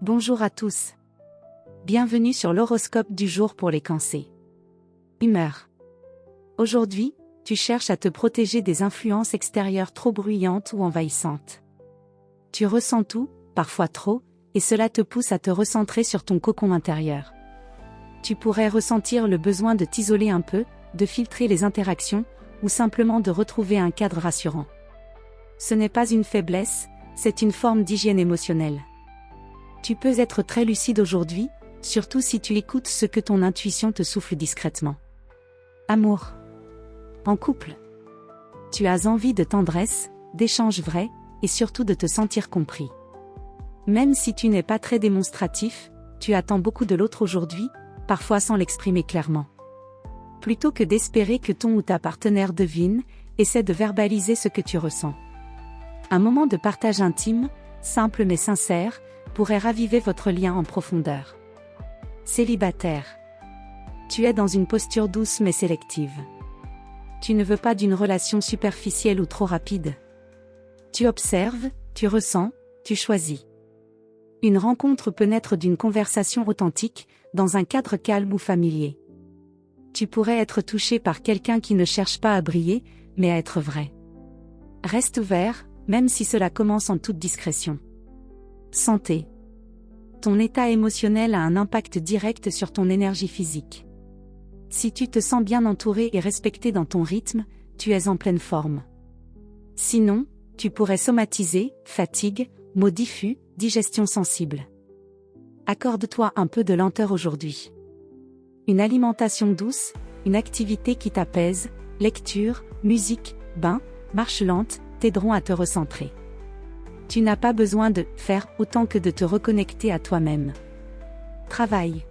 Bonjour à tous. Bienvenue sur l'horoscope du jour pour les Cancers. Humeur. Aujourd'hui, tu cherches à te protéger des influences extérieures trop bruyantes ou envahissantes. Tu ressens tout, parfois trop, et cela te pousse à te recentrer sur ton cocon intérieur. Tu pourrais ressentir le besoin de t'isoler un peu, de filtrer les interactions, ou simplement de retrouver un cadre rassurant. Ce n'est pas une faiblesse, c'est une forme d'hygiène émotionnelle. Tu peux être très lucide aujourd'hui, surtout si tu écoutes ce que ton intuition te souffle discrètement. Amour. En couple. Tu as envie de tendresse, d'échanges vrais, et surtout de te sentir compris. Même si tu n'es pas très démonstratif, tu attends beaucoup de l'autre aujourd'hui, parfois sans l'exprimer clairement. Plutôt que d'espérer que ton ou ta partenaire devine, essaie de verbaliser ce que tu ressens. Un moment de partage intime, simple mais sincère, pourrait raviver votre lien en profondeur. Célibataire. Tu es dans une posture douce mais sélective. Tu ne veux pas d'une relation superficielle ou trop rapide. Tu observes, tu ressens, tu choisis. Une rencontre peut naître d'une conversation authentique, dans un cadre calme ou familier. Tu pourrais être touché par quelqu'un qui ne cherche pas à briller, mais à être vrai. Reste ouvert, même si cela commence en toute discrétion. Santé. Ton état émotionnel a un impact direct sur ton énergie physique. Si tu te sens bien entouré et respecté dans ton rythme, tu es en pleine forme. Sinon, tu pourrais somatiser, fatigue, maux diffus, digestion sensible. Accorde-toi un peu de lenteur aujourd'hui. Une alimentation douce, une activité qui t'apaise, lecture, musique, bain, marche lente, t'aideront à te recentrer. Tu n'as pas besoin de faire autant que de te reconnecter à toi-même. Travail.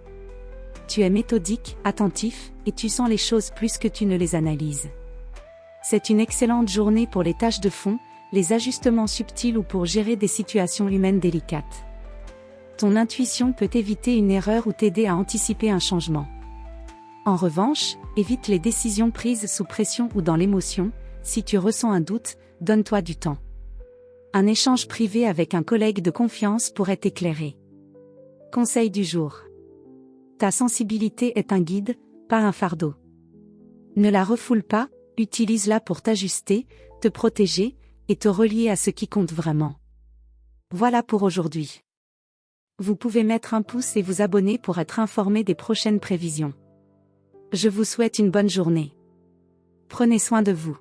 Tu es méthodique, attentif, et tu sens les choses plus que tu ne les analyses. C'est une excellente journée pour les tâches de fond, les ajustements subtils ou pour gérer des situations humaines délicates. Ton intuition peut éviter une erreur ou t'aider à anticiper un changement. En revanche, évite les décisions prises sous pression ou dans l'émotion. Si tu ressens un doute, donne-toi du temps. Un échange privé avec un collègue de confiance pourrait t'éclairer. Conseil du jour. Ta sensibilité est un guide, pas un fardeau. Ne la refoule pas, utilise-la pour t'ajuster, te protéger, et te relier à ce qui compte vraiment. Voilà pour aujourd'hui. Vous pouvez mettre un pouce et vous abonner pour être informé des prochaines prévisions. Je vous souhaite une bonne journée. Prenez soin de vous.